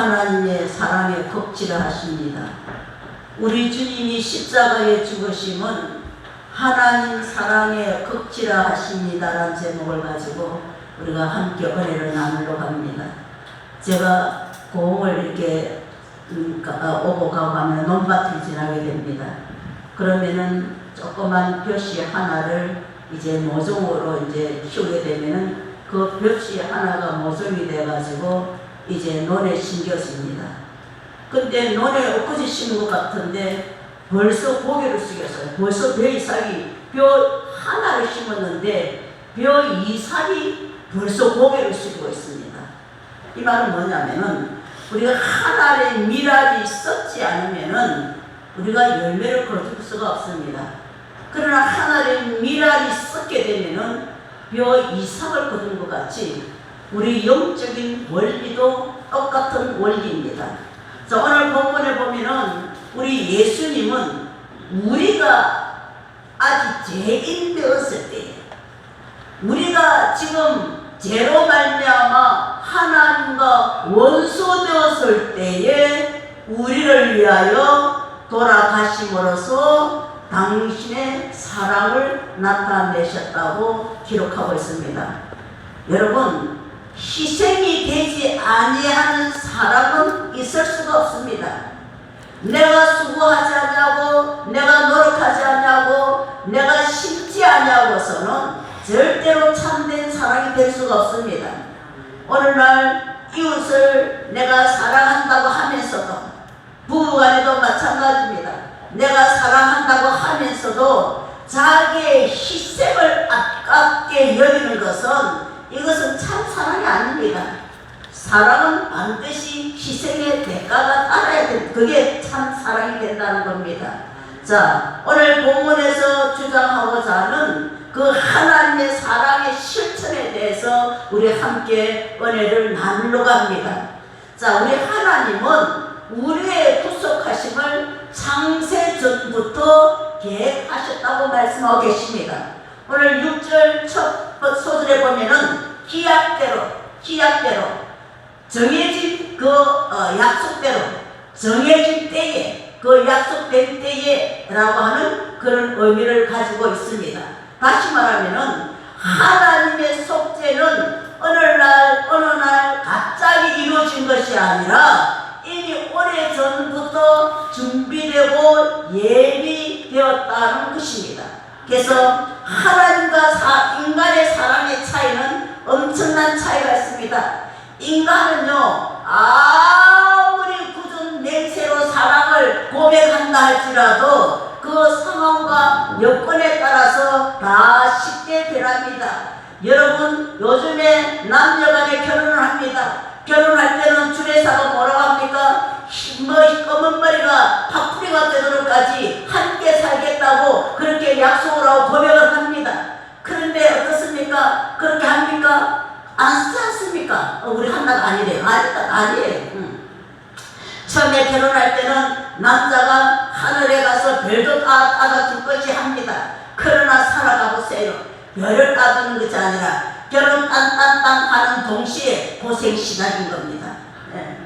하나님의 사랑에 극치라 하십니다. 우리 주님이 십자가에 죽으심은 하나님 사랑에 극치라 하십니다라는 제목을 가지고 우리가 함께 은혜를 나누려고 합니다. 제가 고흥을 이렇게 오고 가고 하면 논밭을 지나게 됩니다. 그러면은 조그만 벼씨 하나를 이제 모종으로 이제 키우게 되면은 그 벼씨 하나가 모종이 돼가지고 이제 논에 심겨집니다. 근데 논에 엊그제 심은 것 같은데 벌써 고개를 숙였어요. 벌써 벼 이삭이 벼 하나를 심었는데 벼 이삭이 벌써 고개를 숙이고 있습니다. 이 말은 뭐냐면은 우리가 하나의 미랄이 썩지 않으면은 우리가 열매를 거둘 수가 없습니다. 그러나 하나의 미랄이 썩게 되면은 벼 이삭을 거둔 것 같이 우리 영적인 원리도 똑같은 원리입니다. 자, 오늘 본문에 보면은 우리 예수님은 우리가 아직 죄인 되었을 때, 우리가 지금 죄로 말미암아 하나님과 원수 되었을 때에 우리를 위하여 돌아가심으로써 당신의 사랑을 나타내셨다고 기록하고 있습니다. 여러분, 희생이 되지 아니하는 사랑은 있을 수가 없습니다. 내가 수고하지 않냐고, 내가 노력하지 않냐고, 내가 심지 않냐고서는 절대로 참된 사랑이 될 수가 없습니다. 오늘날 이웃을 내가 사랑한다고 하면서도, 부부간에도 마찬가지입니다. 내가 사랑한다고 하면서도 자기의 희생을 아깝게 여기는 것은 이것은 참 사랑이 아닙니다. 사랑은 반드시 희생의 대가가 따라야 됩니다. 그게 참 사랑이 된다는 겁니다. 자, 오늘 본문에서 주장하고자 하는 그 하나님의 사랑의 실천에 대해서 우리 함께 은혜를 나누려고 합니다. 자, 우리 하나님은 우리의 구속하심을 창세전부터 계획하셨다고 말씀하고 계십니다. 오늘 6절 첫 소절에 보면은 기약대로 정해진 그 약속대로 정해진 때에 그 약속된 때에 라고 하는 그런 의미를 가지고 있습니다. 다시 말하면은 하나님의 속죄는 어느 날 갑자기 이루어진 것이 아니라 이미 오래전부터 준비되고 예비되었다는 것입니다. 그래서 하나님과 인간의 사랑의 차이는 엄청난 차이가 있습니다. 인간은요, 아무리 굳은 맹세로 사랑을 고백한다 할지라도 그 상황과 여건에 따라서 다 쉽게 변합니다. 여러분, 요즘에 남녀간에 결혼을 합니다. 결혼할 때는 주례사가 뭐라고 합니까? 검은 머리가 파뿌리가 되도록까지 함께 살겠다고 그렇게 약속을 하고 고백을 합니다. 그런데 어떻습니까? 그렇게 합니까? 안 쓰지 않습니까? 우리 한나가 아니래요. 아니에요. 처음에 결혼할 때는 남자가 하늘에 가서 별도 따줄 것이 합니다. 그러나 살아가 보세요. 별을 따주는 것이 아니라 결혼 딴딴딴 하는 동시에 고생 시작인 겁니다. 네.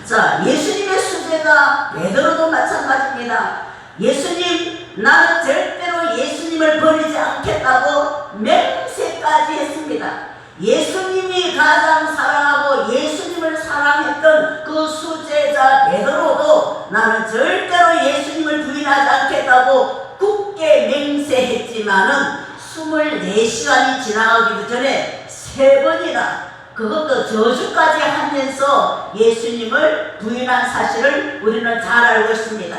자, 예수님의 수제자 베드로도 마찬가지입니다. 예수님, 나는 절대로 예수님을 버리지 않겠다고 맹세까지 했습니다. 예수님이 가장 사랑하고 예수님을 사랑했던 그 수제자 베드로도 나는 절대로 예수님을 부인하지 않겠다고 굳게 맹세했지만은 24시간이 지나가기도 전에 3번이나 그것도 저주까지 하면서 예수님을 부인한 사실을 우리는 잘 알고 있습니다.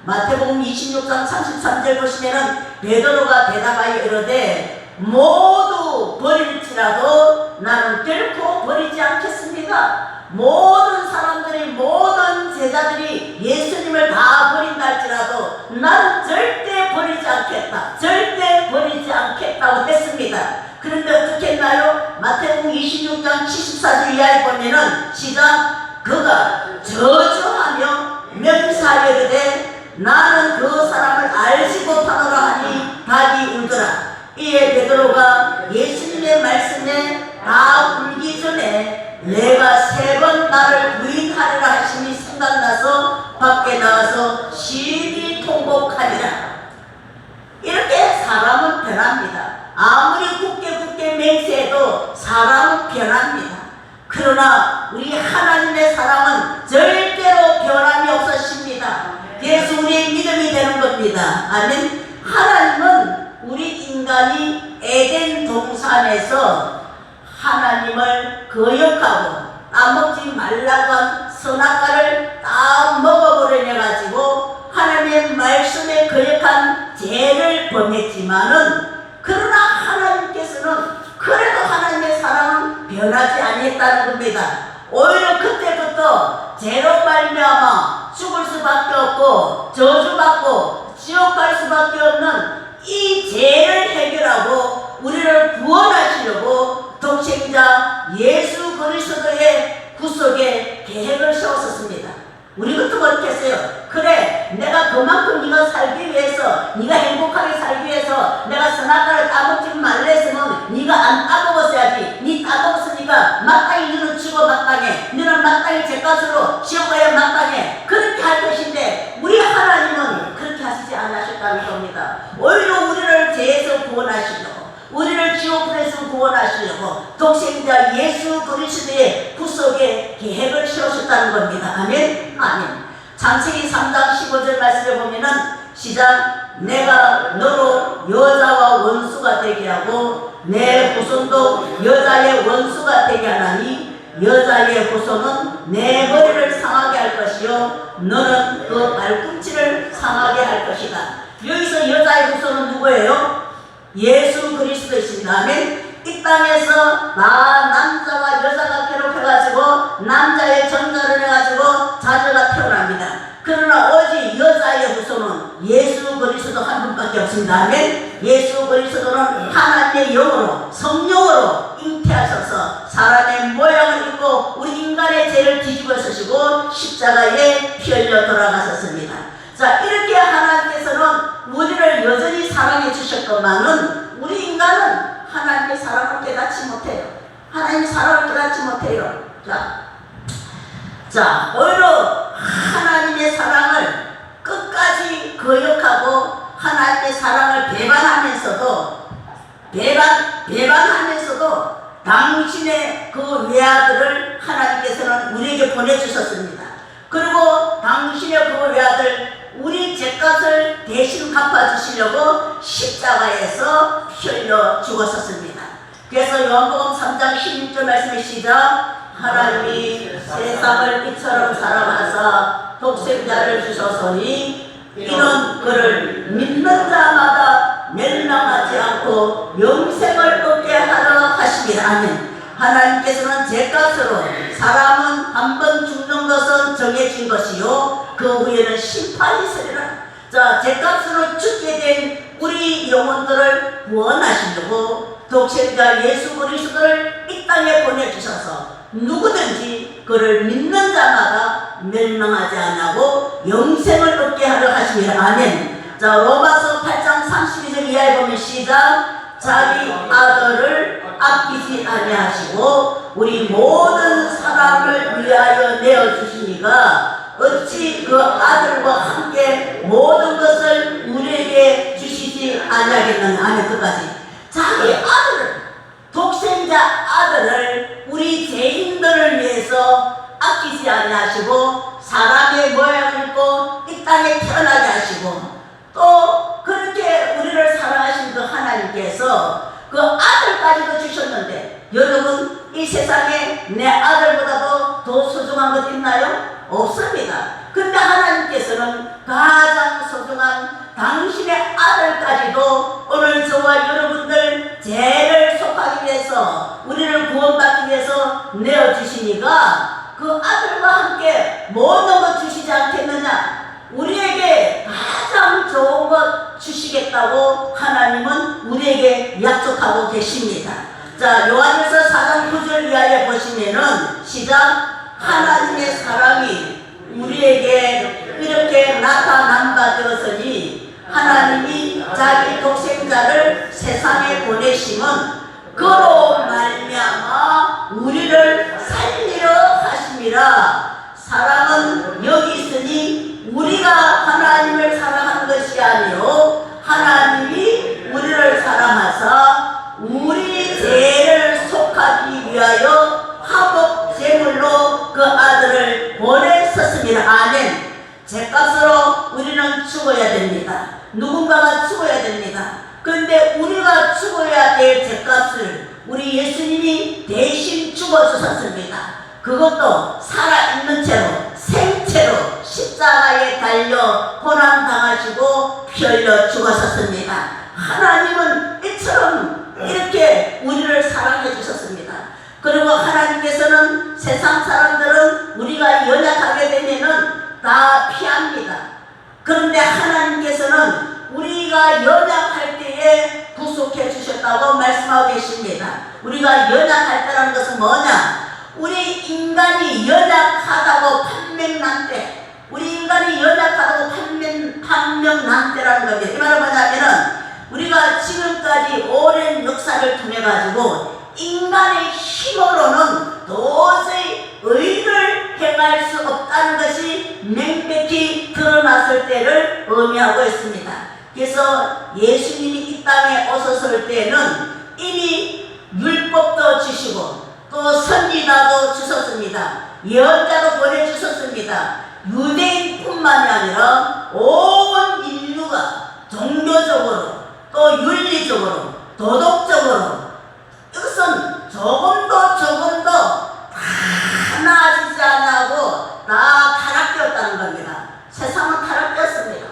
마태복음 26장 33절 보시면은 베드로가 대답하여 이르되 모두 버릴지라도 나는 결코 버리지 않겠습니다. 모든 사람들이, 모든 제자들이 예수님을 다 버린다 할지라도 나는 절대 버리지 않겠다, 절대 버리지 않겠다고 했습니다. 그런데 어떻게 했나요? 마태복음 26장 74절 이하에 보면은 시작, 그가 저주하며 맹세하여 이르되 나는 그 사람을 알지 못하노라 하니 닭이 울더라. 이에 베드로가 예수님의 말씀에 다 울기 전에 내가 3번 나를 부인하리라 밖에 나가서 심히 통곡하리라. 이렇게 사람은 변합니다. 아무리 굳게 맹세해도 사람은 변합니다. 그러나 우리 하나님의 사랑은 절대로 변함이 없으십니다. 그래서 우리의 믿음이 되는 겁니다. 아멘. 하나님은 우리 인간이 에덴 동산에서 하나님을 거역하고 따먹지 말라고 한 선악과를 다 먹어버려 가지고 하나님의 말씀에 거역한 죄를 범했지만은, 그러나 하나님께서는 그래도 하나님의 사랑은 변하지 아니했다는 겁니다. 오히려 그때부터 죄로 말미암아 죽을 수밖에 없고 저주받고 지옥 갈 수밖에 없는 이 죄를 해결하고 우리를 구원하시려고 독생자 예수 그리스도의 구속의 계획을 세웠었습니다. 우리 같으면 어떻게 했어요? 그래, 내가 그만큼 네가 살기 위해서, 네가 행복하게 살기 위해서 내가 선악과를 따먹지 말라 했으면 네가 안 따먹었어야지. 네 따먹었으니까 마땅히 너는 죽어 마땅해. 너는 마땅히 죄값으로 지옥 가야 마땅해. 그렇게 할 것인데 우리 하나님은 그렇게 하시지 않으셨다는 겁니다. 오히려 우리를 죄에서 구원하시려고, 우리를 지옥에서 구원하시려고 독생자 예수 그리스도의 구속의 계획을 세우셨다는 겁니다. 아멘. 아멘. 창세기 3장 15절 말씀에 보면은 시작. 내가 너로 여자와 원수가 되게 하고 내 후손도 여자의 원수가 되게 하나니 여자의 후손은 내 머리를 상하게 할 것이요 너는 그 발꿈치를 상하게 할 것이다. 여기서 여자의 후손은 누구예요? 예수 그리스도이십니다. 아멘. 이 땅에서 남자와 여자가 괴롭혀가지고 남자의 정자를 해가지고 자녀가 태어납니다. 그러나 오직 여자의 후손은 예수 그리스도 한 분밖에 없습니다. 아멘. 예수 그리스도는 하나님의 영으로 성령으로 잉태하셔서 사람의 모양을 입고 우리 인간의 죄를 뒤집어 쓰시고 십자가에 피 흘려 돌아가셨습니다. 자, 이렇게 하나님께서는 우리를 여전히 사랑해 주셨건만은 우리 인간은 하나님의 사랑을 깨닫지 못해요. 하나님의 사랑을 깨닫지 못해요. 자, 오히려 하나님의 사랑을 끝까지 거역하고 하나님의 사랑을 배반하면서도 당신의 그 외아들을 하나님께서는 우리에게 보내주셨습니다. 그리고 당신의 그 외아들 우리 죄값을 대신 갚아주시려고 십자가에서 피 흘려 죽었었습니다. 그래서 요한복음 3장 16절 말씀에 시작. 하나님이 세상을 이처럼 사랑하사 독생자를 주셨으니 이는 그를 믿는 자마다 멸망하지 않고 영생을 얻게 하려 하심이라. 아멘. 하나님께서는 죄값으로 사람은 한 번 죽는 것은 정해진 것이요 그 후에는 심판이 있으리라. 자, 죄값으로 죽게 된 우리 영혼들을 구원하시려고 독생자 예수 그리스도를 이 땅에 보내주셔서 누구든지 그를 믿는 자마다 멸망하지 않고 영생을 얻게 하려 하심이라. 아멘. 자, 로마서 8장 32절 이하에 보면 시작. 자기 아들을 아끼지 아니하시고 우리 모든 사람을 위하여 내어주시니가 어찌 그 아들과 함께 모든 것을 우리에게 주시지 아니하겠느냐. 아멘. 끝까지. 자기 아들을, 독생자 아들을 우리 죄인들을 위해서 아끼지 아니하시고 사람의 모양을 입고 이 땅에 태어나게 하시고 또 그렇게 우리를 사랑하신 그 하나님께서 그 아들까지도 주셨는데, 여러분 이 세상에 내 아들보다도 더 소중한 것 있나요? 없습니다. 근데 하나님께서는 가장 소중한 당신의 아들까지도 오늘 저와 여러분들 죄를 속하기 위해서 우리를 구원받기 위해서 내어주시니까 그 아들과 함께 모든 것 주시지 않겠느냐. 우리에게 가장 좋은 것 주시겠다고 하나님은 우리에게 약속하고 계십니다. 자, 요한일서 4장 9절 이하에 보시면은 시작. 하나님의 사랑이 우리에게 이렇게 나타난 바 되었으니 하나님이 자기 독생자를 세상에 보내심은 그로 말미암아 우리를 살리려 하심이라. 사랑은 여기 있으니 것이 아니요 하나님이 우리를 사랑하사 우리 죄를 속하기 위하여 화목 제물로 그 아들을 보내셨습니다. 아멘. 죄값으로 우리는 죽어야 됩니다. 누군가가 죽어야 됩니다. 그런데 우리가 죽어야 될 죄값을 우리 예수님이 대신 죽어주셨습니다. 그것도 살아있는 채로 생채로 십자가에 달려 고난당하시고 피 흘려 죽으셨습니다. 하나님은 이처럼 이렇게 우리를 사랑해 주셨습니다. 그리고 하나님께서는 세상 사람들은 우리가 연약하게 되면은 다 피합니다. 그런데 하나님께서는 우리가 연약할 때에 구속해 주셨다고 말씀하고 계십니다. 우리가 연약할 때라는 것은 뭐냐? 우리 인간이 연약하다고 판명난 때, 우리 인간이 연약하다고 판명난 때라는 겁니다. 이 말은 뭐냐면은 우리가 지금까지 오랜 역사를 통해 가지고 인간의 힘으로는 도저히 의를 행할 수 없다는 것이 명백히 드러났을 때를 의미하고 있습니다. 그래서 예수님이 이 땅에 오셨을 때는 이미 율법도 주시고 또 선지자도 주셨습니다. 예언자도 보내주셨습니다. 유대인뿐만이 아니라 온 인류가 종교적으로 또 윤리적으로 도덕적으로 이것은 조금도 다 나아지지 않고 다 타락되었다는 겁니다. 세상은 타락되었습니다.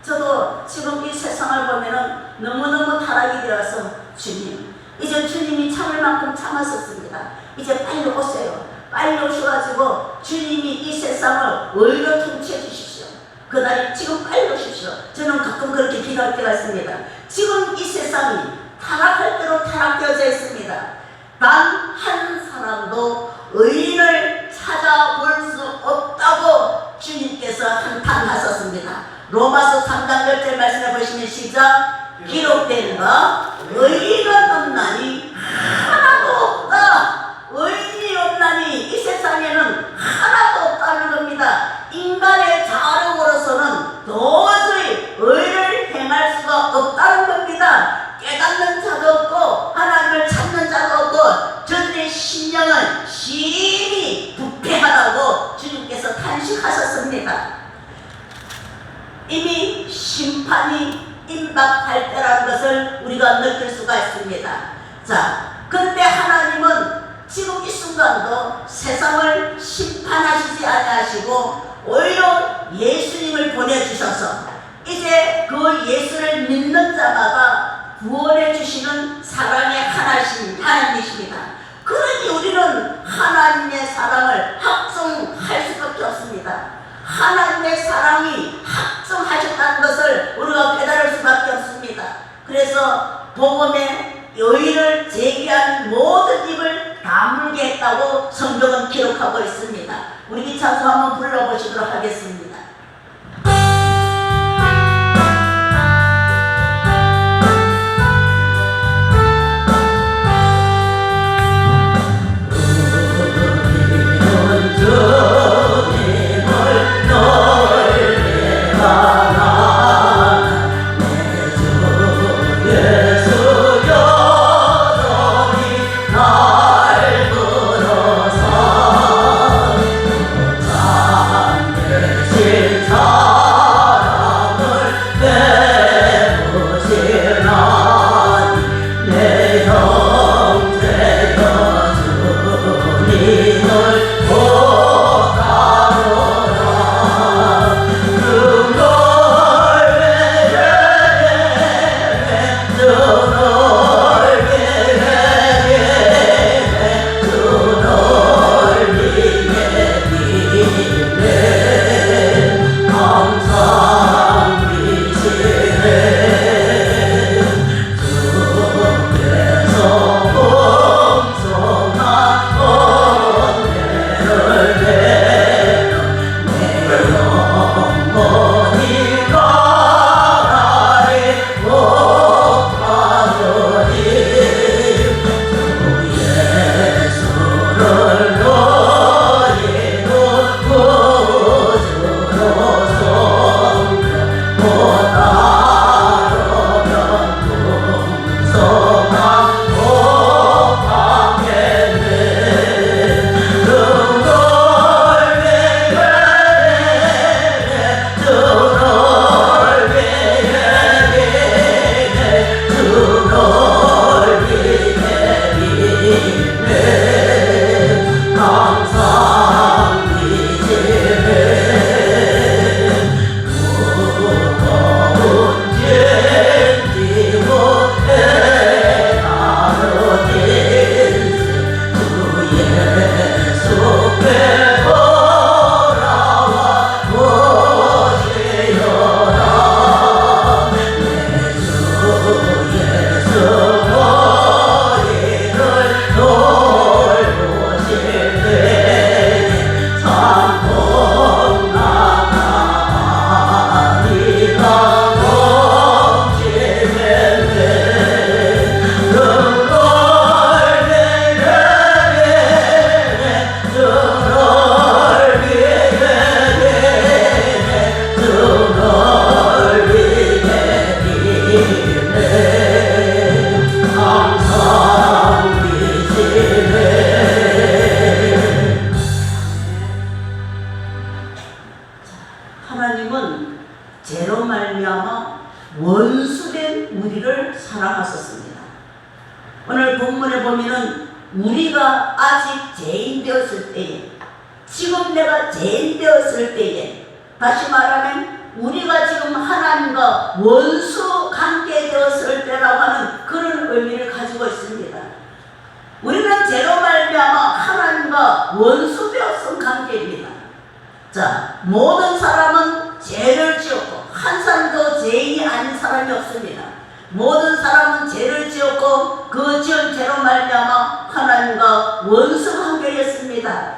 저도 지금 이 세상을 보면은 너무너무 타락이 되어서 주님, 이제 주님이 참을 만큼 참았었습니다. 이제 빨리 오세요. 빨리 오셔가지고 주님이 이 세상을 의로 통치해 주십시오. 그날이 지금 빨리 오십시오. 저는 가끔 그렇게 기도할 때가 있습니다. 지금 이 세상이 타락할 대로 타락되어져 있습니다. 단 한 사람도 의인을 찾아볼 수 없다고 주님께서 한탄하셨습니다. 로마서 3장 10절 말씀해 보시면 시작. 기록된 바 의인은 없나니 하나도 없다. 의인이 없나니 이 세상에는 하나도 없다는 겁니다. 인간의 자력으로서는 도저히 의를 행할 수가 없다는 겁니다. 깨닫는 자도 없고 하나님을 찾는 자도 없고 저들의 심령은 심히 부패하다고 주님께서 탄식하셨습니다. 이미 심판이 임박할 때라는 것을 우리가 느낄 수가 있습니다. 자, 그런데 하나님은 지금 이 순간도 세상을 심판하시지 아니하시고 오히려 예수님을 보내주셔서 이제 그 예수를 믿는 자마다 구원해 주시는 사랑의 하나님이십니다. 그러니 우리는 하나님의 사랑을 확증할 수밖에 없습니다. 하나님의 사랑이 확증하셨다는 것을 우리가 깨달을 수밖에 없습니다. 그래서 복음의 의의를 제기한 모든 입을 다물게 했다고 성경은 기록하고 있습니다. 우리 이 찬송 한번 불러보시도록 하겠습니다. 날 부르사 말미암아 원수된 우리를 사랑하셨습니다. 오늘 본문에 보면은 우리가 아직 죄인 되었을 때에, 지금 내가 죄인 되었을 때에, 다시 말하면 우리가 지금 하나님과 원수 관계 되었을 때라고 하는 그런 의미를 가지고 있습니다. 우리는 죄로 말미암아 하나님과 원수 되었은 관계입니다. 자, 모든 사람은 죄를 지었고 한 사람도 죄인이 아닌 사람이 없습니다. 모든 사람은 죄를 지었고 그 지은 죄로 말미암아 하나님과 원수 관계였습니다.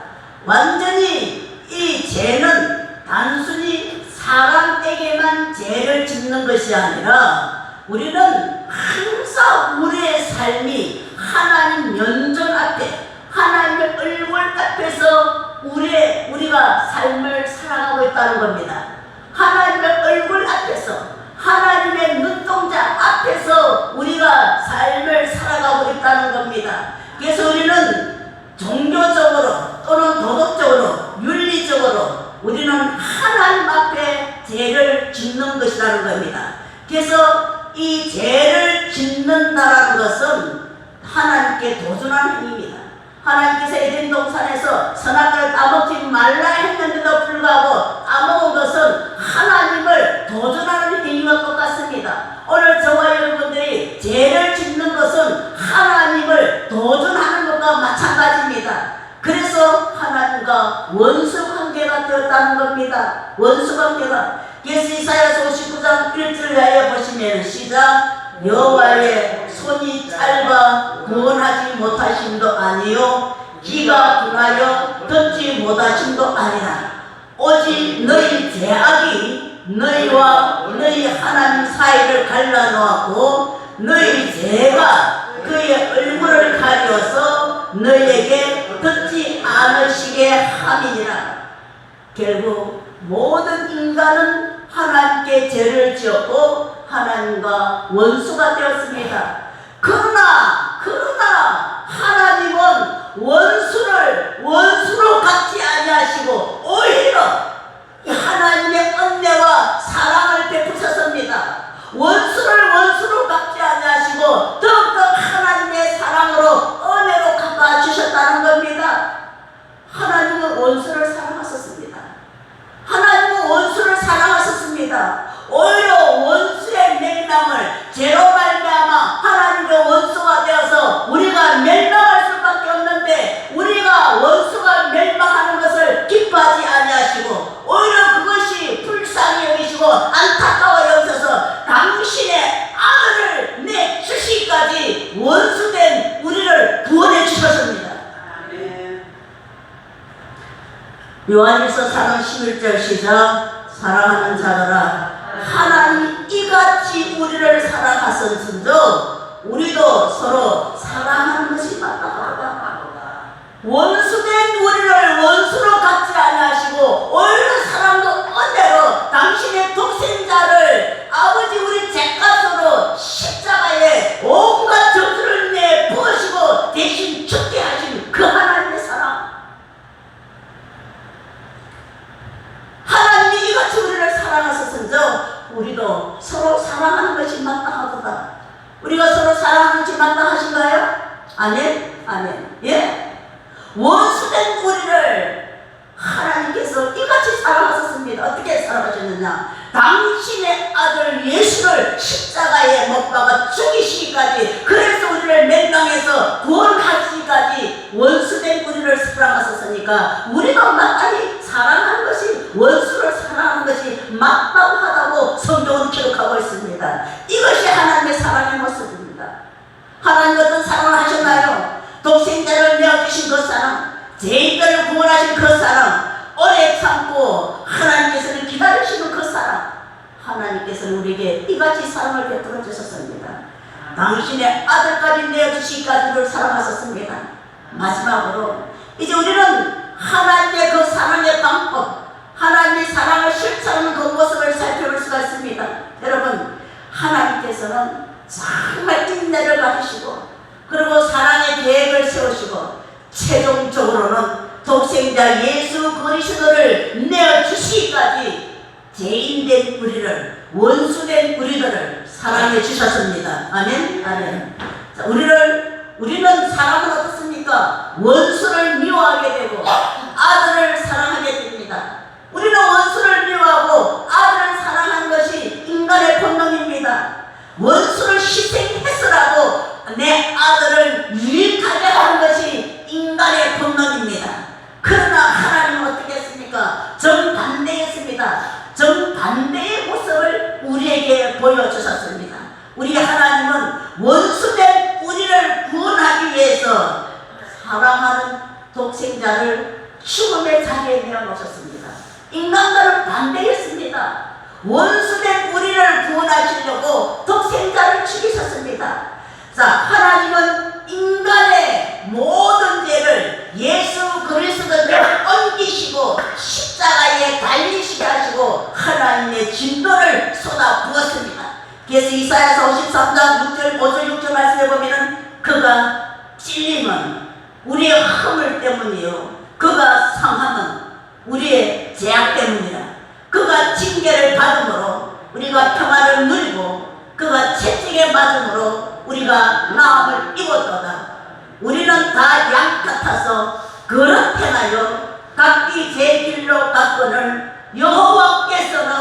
완전히 이 죄는 단순히 사람에게만 죄를 짓는 것이 아니라 우리는 항상 우리의 삶이 하나님 면전 앞에, 하나님의 얼굴 앞에서 우리가 삶을 살아가고 있다는 겁니다. 하나님의 얼굴 앞에서, 하나님의 눈동자 앞에서 우리가 삶을 살아가고 있다는 겁니다. 그래서 우리는 종교적으로 또는 도덕적으로, 윤리적으로 우리는 하나님 앞에 죄를 짓는 것이라는 겁니다. 그래서 이 죄를 짓는다라는 것은 하나님께 도전하는 행위입니다. 하나님께서 에덴 동산에서 선악과를 따먹지 말라 했는데도 불구하고 따먹은 것은 하나님을 도전하는 행위와 똑같습니다. 오늘 저와 여러분들이 죄를 짓는 것은 하나님을 도전하는 것과 마찬가지입니다. 그래서 하나님과 원수 관계가 되었다는 겁니다. 원수 관계가. 그래서 이사야서 59장 1절에 보시면 시작. 여호와의 손이 짧아 구원하지 못하심도 아니요 귀가 둔하여 듣지 못하심도 아니라 오직 너희 죄악이 너희와 너희 하나님 사이를 갈라놓았고 너희 죄가 그의 얼굴을 가려서 너희에게 듣지 않으시게 함이니라. 결국 모든 인간은 하나님께 죄를 지었고 하나님과 원수가 되었습니다. 그러나 하나님은 원수를 원수로 갚지 아니하시고 오히려 하나님의 은혜와 사랑을 베푸셨습니다. 원수를 원수로 갚지 아니하시고 더욱더 하나님의 사랑으로 은혜로 갚아주셨다는 겁니다. 하나님은 원수를 사랑하셨습니다. 하나님은 원수를 사랑하셨습니다. 오히려 원수의 멸망을 죄로 말미암아 하나님의 원수가 되어서 우리가 멸망할 수밖에 없는데 우리가 원수가 멸망하는 것을 기뻐하지 아니하시고 오히려 그것이 불쌍히 여기시고 안타까워 여기셔서 당신의 아들을 내주시기까지 원수된 우리를 구원해 주셨습니다. 요한일서 4장 11절 시작. 사랑하는 자들아 하나님 이같이 우리를 사랑하셨은즉 우리도 서로 사랑하는 것이 마땅하다. 원수된 우리를 원수로 갚지 아니하시고 오히려 사랑도 은혜로 당신의 독생자를 아버지 우리 죄값으로 십자가에 온갖 저주를 내부으시고 대신 죽게 하신 그 하나님의 사랑. 하나님이 이같이 우리를 사랑하셨은즉 우리도 서로 사랑하는 것이 마땅하도다. 우리가 서로 사랑하는 것이 마땅하신가요? 아멘? 아멘. 예? 원수된 우리를 하나님께서 이같이 사랑하셨습니다. 어떻게 사랑하셨느냐? 당신의 아들 예수를 십자가에 못 박아 죽이시기까지, 그래서 우리를 멸망해서 구원하시기까지 원수된 우리를 사랑하셨으니까 우리가 마땅히 사랑하는 것이, 원수를 사랑하는 것이 마땅하다고 성경은 기록하고 있습니다. 이것이 하나님의 사랑의 모습입니다. 하나님 어떤 사랑을 하셨나요? 독생자를 내어주신 그 사랑, 죄인들을 구원하신 그 사랑, 오래 참고 하나님께서는 기다리시는 그 사랑, 하나님께서는 우리에게 이같이 사랑을 베풀어 주셨습니다. 당신의 아들까지 내어주시기까지 우리를 사랑하셨습니다. 마지막으로 이제 우리는 하나님의 그 사랑의 방법, 하나님의 사랑을 실천하는 그 모습을 살펴볼 수가 있습니다. 여러분, 하나님께서는 정말 인내를 가지시고 그리고 사랑의 계획을 세우시고 최종적으로는 독생자 예수 그리스도를 내어주시기까지 죄인된 우리를, 원수된 우리들을 사랑해 주셨습니다. 아멘? 아멘. 자, 우리는 사람은 어떻습니까? 원수를 미워하게 되고 아들을 사랑하게 됩니다. 우리는 원수를 미워하고 아들을 사랑하는 것이 인간의 본능입니다. 원수를 희생해서라도 내 아들을 유익하게 하는 것이 인간의 본능입니다. 그러나 하나님은 어떻게 했습니까? 정반대했습니다. 정반대의 모습을 우리에게 보여주셨습니다. 우리 하나님은 원수된 우리를 구원하기 위해서 사랑하는 독생자를 죽음의 자리에 내어놓으셨습니다. 인간과는 반대했습니다. 원수된 우리를 구원하시려고 독생자를 죽이셨습니다. 자, 하나님은 인간의 모든 죄를 예수 그리스도를 옮기시고 십자가에 달리시게 하시고 하나님의 진노를 쏟아부었습니다. 그래서 이사야서 53장 6절 5절 6절 말씀해 보면은 그가 찔림은 우리의 허물 때문이요 그가 상함은 우리의 죄악 때문이라. 그가 징계를 받음으로 우리가 평화를 누리고 그가 채찍에 맞음으로 우리가 나음을 입었도다. 우리는 다 양 같아서 그릇 행하여 각기 제 길로 갔거늘 여호와께서는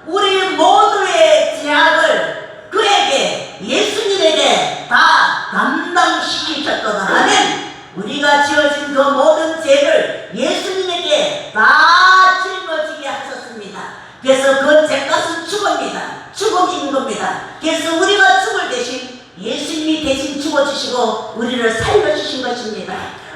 우리 모두의 죄악을 그에게 예수님에게 다 담당시키셨도다. 아멘. 우리가 지어진 그 모든 죄를 예수님에게 다 짊어지게 하셨습니다. 그래서 그 죄값은 죽음입니다. 죽음인 겁니다. 그래서 우리가 죽을 대신 예수님이 대신 죽어주시고 우리를 살려주신 것입니다.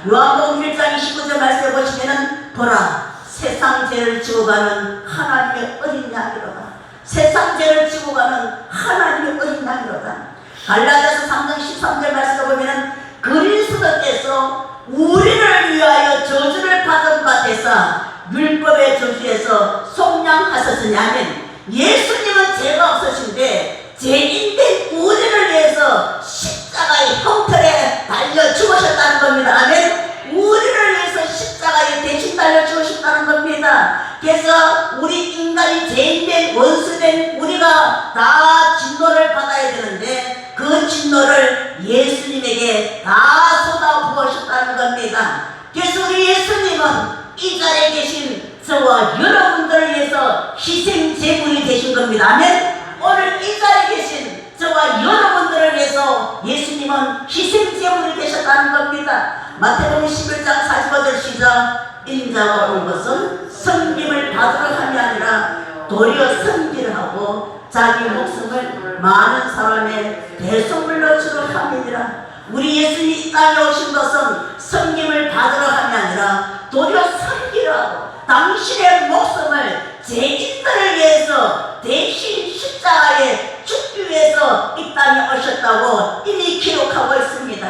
요한복음 1장 29절 말씀해 보시면은 보라 세상 죄를 지고 가는 하나님의 어린 양이로다. 세상 죄를 지고 가는 하나님의 어린 양이로다. 갈라디아서 3장 13절 말씀해 보면은 그리스도께서 우리를 위하여 저주를 받은 바 되사 율법의 저주에서 속량하셨으니. 아멘. 예수님은 죄가 없으신데 죄인된 우리를 위해서 십자가의 형틀에 달려 죽으셨다는 겁니다. 아멘. 우리를 위해서 십자가에 대신 달려 죽으셨다는 겁니다. 그래서 우리 인간이 죄인된 원수된 우리가 다 진노를 받아야 되는데 그 진노를 예수님에게 다 쏟아부으셨다는 겁니다. 그래서 우리 예수님은 이 자리에 계신 저와 여러분들을 위해서 희생 제물이 되신 겁니다. 아멘. 오늘 이 자리에 계신 저와 여러분들을 위해서 예수님은 희생 제물이 되셨다는 겁니다. 마태복음 11장 45절 시작. 인자가 온 것은 섬김을 받으러 함이 아니라 도리어 섬기를 하고 자기 목숨을 많은 사람의 대속물로 주러 함이니라. 우리 예수님이 이 땅에 오신 것은 섬김을 받으러 함이 아니라 도리어 섬기를 하고 당신의 목숨을 죄인들을 위해서 대신 십자가에 죽기 위해서 이 땅에 오셨다고 이미 기록하고 있습니다.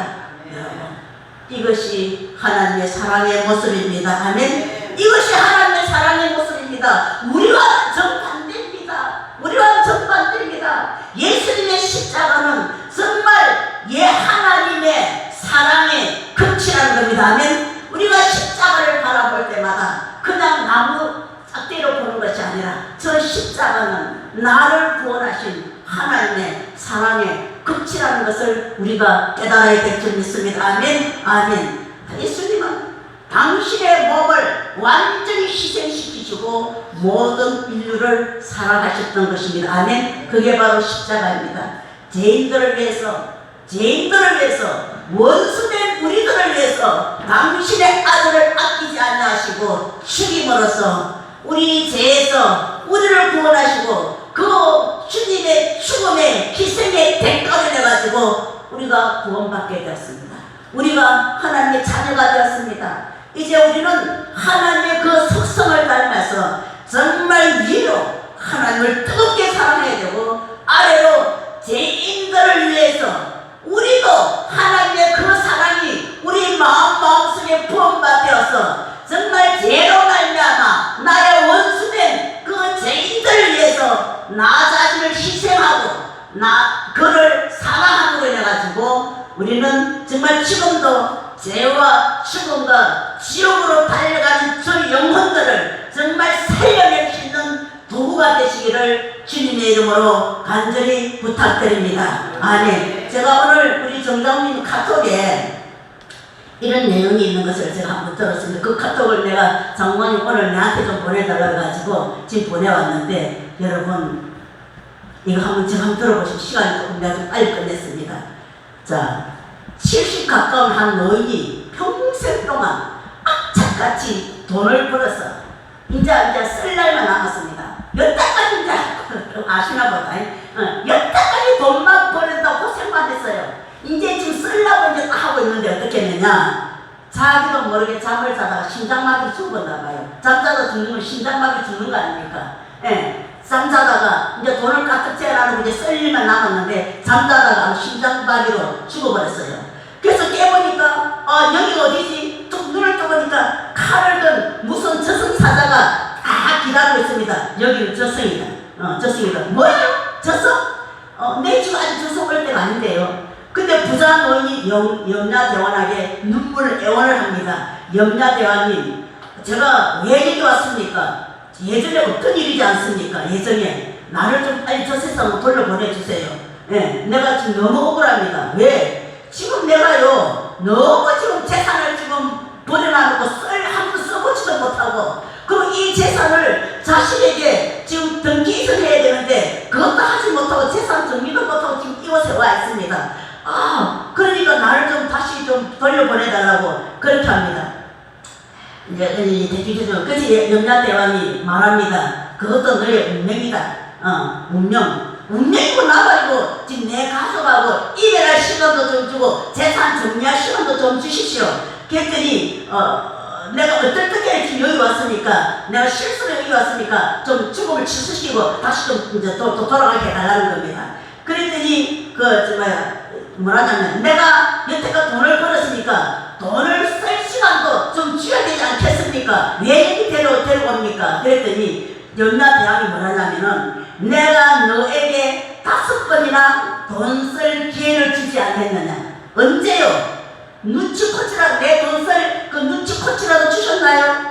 여러분, 이것이 하나님의 사랑의 모습입니다. 아멘. 이것이 하나님의 사랑의 모습입니다. 우리와 정반대입니다. 우리와 정반대입니다. 예수님의 십자가는 정말 하나님의 사랑의 극치라는 겁니다. 아멘. 우리가 십자가를 바라볼 때마다 그냥 나무 짝대로 보는 것이 아니라 저 십자가는 나를 구원하신 하나님의 사랑의 극치라는 것을 우리가 깨달아야 될 줄 믿습니다. 아멘. 아멘. 예수님은 당신의 몸을 완전히 희생시키시고 모든 인류를 사랑하셨던 것입니다. 아멘. 그게 바로 십자가입니다. 죄인들을 위해서 원수된 우리들을 위해서 당신의 아들을 아끼지 않으시고 죽임으로써 우리 죄에서 우리를 구원하시고 그 주님의 죽음의 희생의 대가를 내가지고 우리가 구원받게 되었습니다. 우리가 하나님의 자녀가 되었습니다. 이제 우리는 하나님의 그 속성을 닮아서 정말 위로 하나님을 뜨겁게 사랑해야 되고 아래로 죄인들을 위해서 우리도 하나님의 그 사랑이 우리 마음속에 부음받되어서 정말 죄로 말미암아 나의 원수된 그 죄인들을 위해서 나 자신을 희생하고 그를 사랑함으로 인해가지고 우리는 정말 지금도 죄와 죽음과 지옥으로 달려가는 저 영혼들을 정말 살려낼 수 있는 도구가 부부가 되시기를 주님의 이름으로 간절히 부탁드립니다. 아멘. 제가 오늘 우리 정장님 카톡에 이런 내용이 있는 것을 제가 한번 들었습니다. 그 카톡을 내가 장모님 오늘 나한테 좀 보내달라고 해가지고 지금 보내왔는데, 여러분 이거 한번 제가 한번 들어보시면 시간이 조금 내가 좀 빨리 끝냈습니다. 자, 70 가까운 한 노인이 평생 동안 악착같이 돈을 벌어서 이제 쓸 날만 남았습니다. 여태까지 이제 아시나 보다. 여태까지 돈만 벌었다고 고생만 했어요. 이제 지금 쓰려고 이제 하고 있는데 어떻게 했느냐? 자기도 모르게 잠을 자다가 심장마비 죽었나 봐요. 잠자다 죽는 건 심장마비 죽는 거 아닙니까? 예. 잠자다가 이제 돈을 가득 채우라고 이제 쓸 일만 남았는데 잠자다가 심장마비로 죽어버렸어요. 그래서 깨보니까 여기가 어디지? 뚝 눈을 떠보니까 칼을 든 무슨 저승사자가 다 기다리고 있습니다. 여기는 저승이다. 저승이다. 뭐야? 저승? 내 지금 아직 저승 올 때가 아닌데요. 근데 부자 노인이 염라대왕에게 눈물을 애원을 합니다. 염라대왕님, 제가 왜 여기 왔습니까? 예전에 어떤 일이지 않습니까? 예전에 나를 좀 빨리 저 세상으로 돌려보내주세요. 예, 내가 지금 너무 억울합니다. 왜? 지금 내가요 너무 지금 재산을 지금 버려놔놓고 한 번 써보지도 못하고, 그리고 이 재산을 자식에게 지금 등기 이전해야 되는데 그것도 하지 못하고 재산 정리도 못하고 지금 이곳에 와 있습니다. 그러니까 나를 좀 다시 좀 돌려보내달라고 그렇게 합니다. 이제 대주주는 그치 염라대왕이 말합니다. 그것도 너의 운명이다. 운명이고 나가지고 지금 내 가족하고 이별할 시간도 좀 주고 재산 정리할 시간도 좀 주십시오. 그랬더니 내가 어떻게 지금 여기 왔으니까, 내가 실수로 여기 왔으니까 좀 죽음을 취소시키고 다시 좀 이제 또 돌아가게 해달라는 겁니다. 그랬더니 뭐라냐면, 내가 여태껏 돈을 벌었으니까 돈을 쓸 시간도 좀 줘야 되지 않겠습니까? 왜 여기 데려옵니까? 그랬더니 염라대왕이 뭐라냐면은, 내가 너에게 5번이나 돈 쓸 기회를 주지 않겠느냐. 언제요? 눈치코치라도 내 돈 쓸 그 눈치코치라도 주셨나요?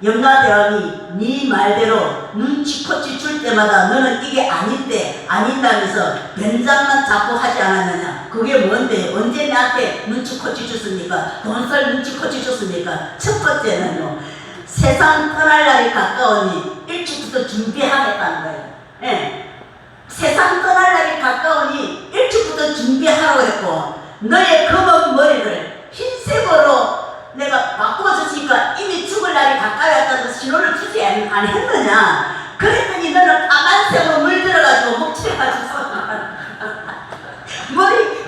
염라대왕이 네 말대로 눈치코치 줄 때마다 너는 이게 아닌데 아닌다면서 변장만 자꾸 하지 않았느냐. 그게 뭔데? 언제 나한테 눈치코치 줬습니까? 돈 쓸 눈치코치 줬습니까? 첫 번째는요, 세상 떠날 날이 가까우니 일찍부터 준비하겠다는 거예요. 예. 세상 떠날 날이 가까우니 일찍부터 준비하라고 했고, 너의 검은 머리를 흰색으로 내가 바꿔줬으니까 이미 죽을 날이 가까이 왔다는 신호를 주지 않았느냐. 그랬더니 너는 까만색으로 물들어가지고 목칠해가지고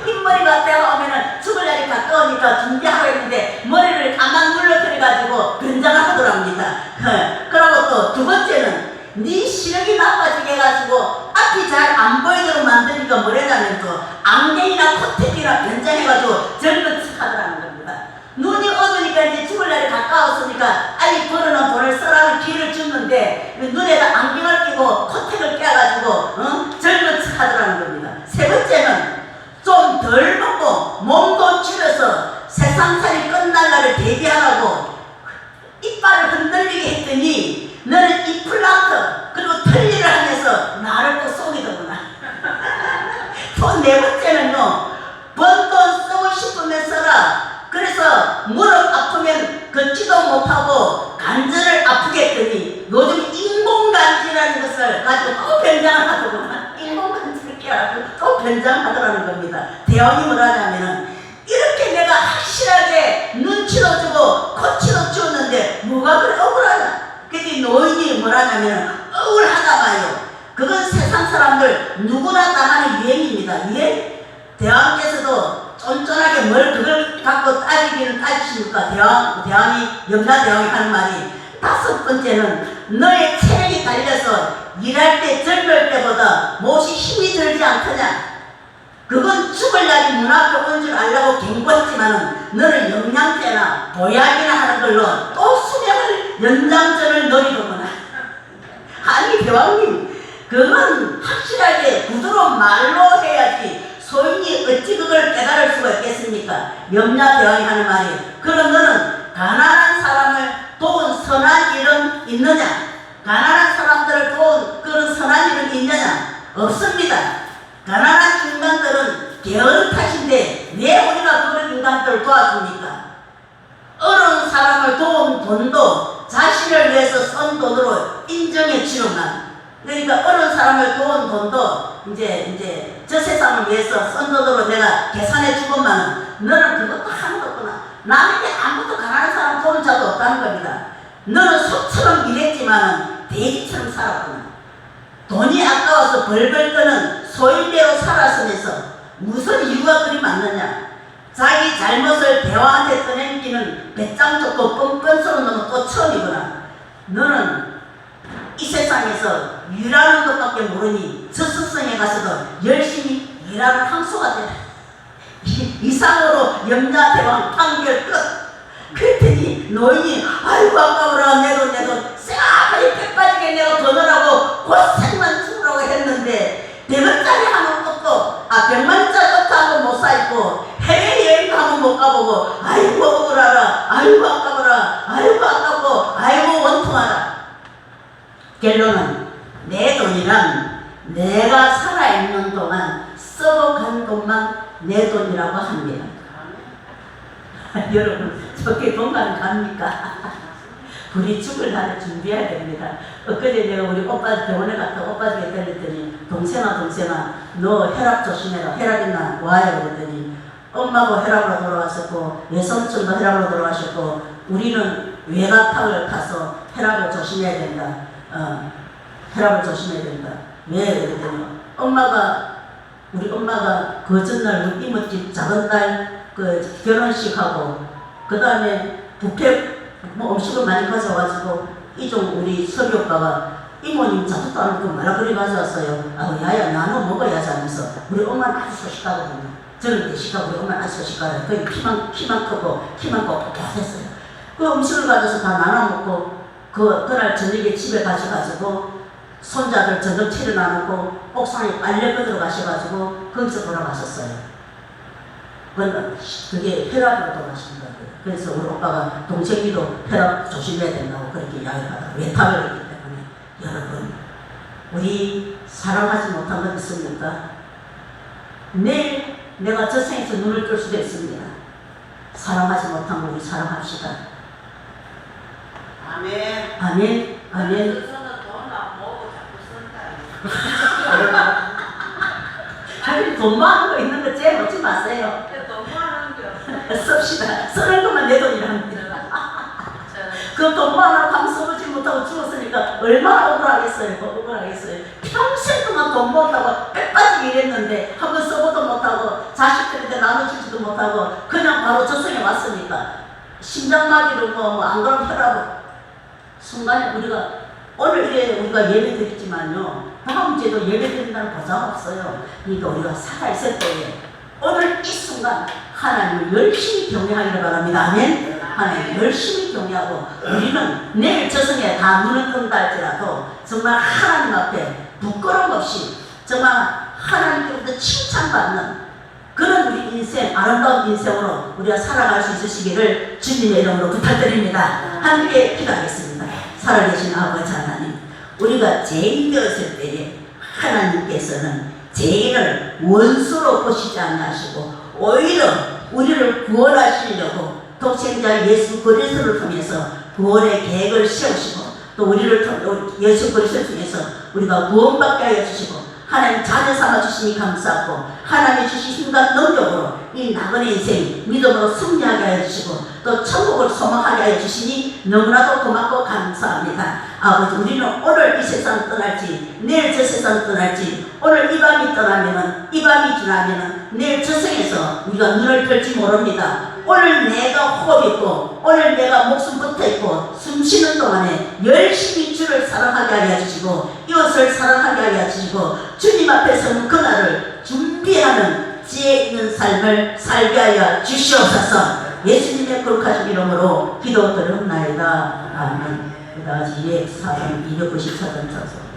흰머리가 되어오면은 죽을 날이 가까우니까 준비하고 했는데 머리를 까만 물로 들여가지고 변장을 하더랍니다. 그리고 또 두 번째는 네 시력이 나빠지게 해가지고 앞이 잘 안 보이도록 만드니까 뭐래냐면 또 안경이나 코텍이나 변장해가지고 젊은 척 하더라는 겁니다. 눈이 어두니까 이제 죽을 날이 가까웠으니까 아니 벌어놓은 돈을 쓰라는 기회를 줬는데 눈에다 안경을 끼고 코텍을 껴가지고 젊은 척 하더라는 겁니다. 세 번째는 좀 덜 먹고 몸도 줄여서 세상살이 끝날 날을 대비하라고 이빨을 흔들리게 했더니 너는 임플란트 그리고 털리를 하면서 나를 또 속이더구나. 또 네 번째는요, 번 돈 쓰고 싶으면 써라. 그래서 무릎 아프면 걷지도 못하고 관절을 아프게 했더니 요즘 인공관절이라는 것을 가지고 또 변장을 하더구나. 인공관절을 깨가지고 또 변장하더라는 겁니다. 대왕이 뭐라냐면은, 이렇게 내가 확실하게 눈치도 주고 코치도 주었는데 뭐가 그래 억울하냐. 그때 노인이 뭐라냐면은 억울하다 봐요. 그건 세상 사람들 누구나 다 하는 유행입니다. 유행? 대왕께서도 쫀쫀하게 뭘 그걸 갖고 따지기는 따지십니까? 대왕이 염라대왕이 하는 말이, 다섯 번째는 너의 체력이 달려서 일할 때 젊을 때보다 몹시 힘이 들지 않더냐. 그건 죽을 날이 눈앞에 온 줄 알라고 경고했지만은 너는 영양제나 보약이나 하는 걸로 또 수명을 연장전을 노리더구나. 아니 대왕님, 그건 확실하게 부드러운 말로 해야지 소인이 어찌 그걸 깨달을 수가 있겠습니까? 염라대왕이 하는 말이, 그럼 너는 가난한 사람을 도운 선한 일은 있느냐? 가난한 사람들을 도운 그런 선한 일은 있느냐? 없습니다. 가난한 인간들은 게으른 탓인데 왜 우리가 그런 인간들을 도와줍니까? 어려운 사람을 도운 돈도 자신을 위해서 쓴 돈으로 인정해 주는만, 그러니까 어려운 사람을 도운 돈도 이제 저 세상을 위해서 쓴 돈으로 내가 계산해 주건만은 너는 그것도 하나도 없구나. 남에게 아무것도 가난한 사람 도운 자도 없다는 겁니다. 너는 소처럼 일했지만은 돼지처럼 살았구나. 돈이 아까워서 벌벌 떠는 소인배로 살았으면서 무슨 이유가 그리 많느냐? 자기 잘못을 대화한테 떠넘기는 배짱 좁고 뻔뻔스러운 놈은 또 처음이구나. 너는 이 세상에서 일하는 것밖에 모르니 저스성에 가서도 열심히 일하는 항소가 되라. 이상으로 염자대왕 판결 끝. 그랬더니 노인이 아이고 아까워라 내 돈 쎄하니 배 빠지게 내가 더 넣으라고 고생만 주라고 했는데 100원짜리 하는 것도 100만원짜리 옷 한번 못 사입고 해외여행 한번 못 가보고 아이고 억울하라 아이고 아까워라 아이고 아깝고 아이고 원통하라. 결론은 내 돈이란 내가 살아있는 동안 썩어간 돈만 내 돈이라고 합니다. 여러분 저렇게 돈 가는 갑니까? 우리 죽을 날을 준비해야 됩니다. 엊그제 내가 우리 오빠 병원에 갔다 오빠 집에 들렸더니 동생아 너 혈압 조심해라. 혈압 있나? 와요. 그랬더니 엄마가 혈압으로 돌아왔었고 외삼촌도 혈압으로 돌아가셨고 우리는 외가탁을 타서 혈압을 조심해야 된다. 혈압을 조심해야 된다. 왜? 그랬더니 우리 엄마가 그 전날 우리 이모집 작은 딸 그 결혼식하고 그 다음에 뷔페 음식을 많이 가져와가지고 이종 우리 서리 오빠가 이모님 자주도 않고 말라그리 가져왔어요. 야야 나는 먹어야지 하면서 우리 엄마는 아주 소식하거든요. 저는 대식하고 우리 엄마는 아주 소식하래요. 거의 키만 크고 뽀뽀했어요. 그 음식을 가져서 다 나눠 먹고 그날 저녁에 집에 가셔가지고 손자들 저녁 차려 나누고 옥상에 빨래 걷으러 가셔가지고 거기서 돌아가셨어요. 그게 혈압으로 돌아가신 거예요. 그래서 우리 오빠가 동생이도 혈압 조심해야 된다고 그렇게 이야기를 하다가 외탑을 했기 때문에 여러분 우리 사랑하지 못한 건 있습니까? 내일 내가 저 생에서 눈을 뜰 수도 있습니다. 사랑하지 못한 거 우리 사랑합시다. 아멘. 아멘. 아멘. 하긴 돈 많은 거 있는 거 제일 놓지 마세요. 씁시다. 쓰는 것만 내 돈이랍니다. 그 돈 많아 감 써보지 못하고 죽었으니까 얼마나 억울하겠어요. 평생 동안 돈 모았다고 빼빠지게 일했는데 한 번 써보도 못하고 자식들한테 나눠주지도 못하고 그냥 바로 저승에 왔으니까 심장마비로 안 그러면 혈압으로 순간에 우리가 오늘 이래 우리가 예배 드리지만요 다음 주에도 예배 드린다는 보장 없어요. 그러니까 우리가 살아있을 때에 오늘 이 순간 하나님을 열심히 경외하기를 바랍니다. 아멘? 하나님 열심히 경외하고 우리는 내일 저승에 다 눈을 뜬다 할지라도 정말 하나님 앞에 부끄러움 없이 정말 하나님께로부터 칭찬받는 그런 우리 인생, 아름다운 인생으로 우리가 살아갈 수 있으시기를 주님의 이름으로 부탁드립니다. 함께 기도하겠습니다. 살아계신 아버지 하나님, 우리가 죄인 되었을 때에 하나님께서는 죄인을 원수로 보시지 않으시고 오히려 우리를 구원하시려고 독생자 예수 그리스도를 통해서 구원의 계획을 세우시고 또 우리를 예수 그리스도를 통해서 우리가 구원받게 하여 주시고 하나님 자녀 삼아 주시니 감사하고 하나님이 주신 힘과 능력으로 이 나그네 인생 믿음으로 승리하게 하여 주시고 또 천국을 소망하게 하여 주시니 너무나도 고맙고 감사합니다. 아버지 우리는 오늘 이 세상 떠날지 내일 저 세상 떠날지 오늘 이 밤이 떠나면은 이 밤이 지나면은 내일 저승에서 우리가 눈을 뜰지 모릅니다. 오늘 내가 호흡 있고 오늘 내가 목숨 붙어 있고 숨 쉬는 동안에 열심히 주를 사랑하게 하여 주시고 이웃을 사랑하게 하여 주시고 주님 앞에 서는 그날을 준비하는 지혜 있는 삶을 살게 하여 주시옵소서. 예수님의 거룩하신 이름으로 기도드렸나이다. 아멘. 그다지 204장 294장 써서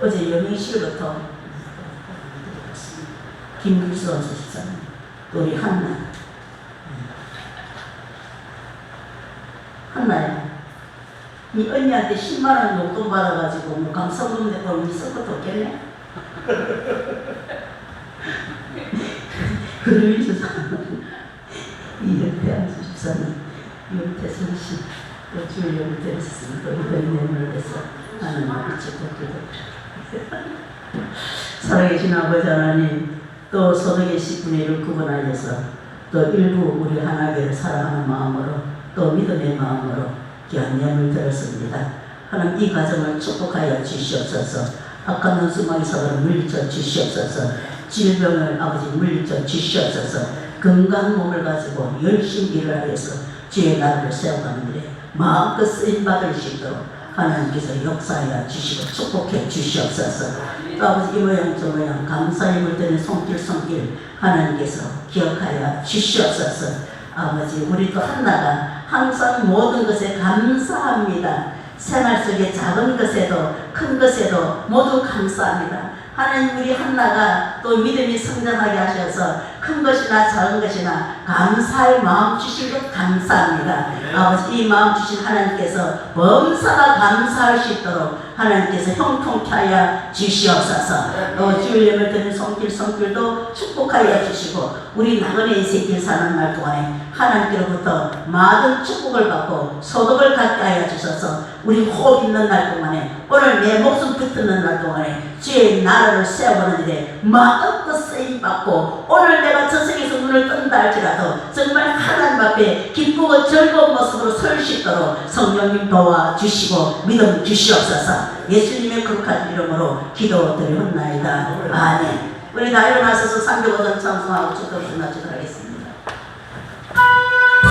어제 영희실부터 김길수 집사님, 또 우리 한나야, 이 언니한테 10만원 용돈 받아가지고 뭐 감성금 내고 우리 쓸 것도 없겠네? 그를 위해서 이은태 집사님, 윤태선 씨, 또 주일 영태를 썼습니다. 또 이런 내용을 해서 하나님을 찍고 기도드립니다. 살아계신 아버지 하나님, 또 소득의 10분의 1을 구분하여서 또 일부 우리 하나님을 사랑하는 마음으로 또 믿음의 마음으로 귀한 예물 드렸습니다. 하나님, 이 가정을 축복하여 주시옵소서. 악한 눈수망이 사고를 물리쳐 주시옵소서. 질병을 아버지 물리쳐 주시옵소서. 건강한 몸을 가지고 열심히 일을 하여서 주의 나라를 세워가는 일에 마음껏 쓰임받을 수 있도록 하나님께서 역사하여 주시고 축복해 주시옵소서. 또 아버지 이 모양 저 모양 감사함을 드리는 손길 하나님께서 기억하여 주시옵소서. 아버지, 우리 또 한나가 항상 모든 것에 감사합니다. 생활 속의 작은 것에도 큰 것에도 모두 감사합니다. 하나님, 우리 한나가 또 믿음이 성장하게 하셔서 큰 것이나 작은 것이나 감사의 마음 주신 것 감사합니다. 아버지, 이 마음 주신 하나님께서 범사가 감사할 수 있도록 하나님께서 형통케 하여 주시옵소서. 또 주일 예물 드리는 손길도 축복하여 주시고 우리 나그네 인생길 사는 날 동안에 하나님께로부터 많은 축복을 받고 소득을 갖게 하여 주셔서 우리 호흡 있는 날 동안에, 오늘 내 목숨 붙는 날 동안에 주의 나라를 세워보는 일에 마음껏 쓰임받고 오늘 내가 저승에서 눈을 뜬다 할지라도 정말 하나님 앞에 기쁘고 즐거운 모습으로 설 수 있도록 성령님 도와주시고 믿음 주시옵소서. 예수님의 거룩한 이름으로 기도드리옵나이다. 아멘. 우리 다 일어나셔서 3교보전 찬송하고 축도를 나누도록 하겠습니다.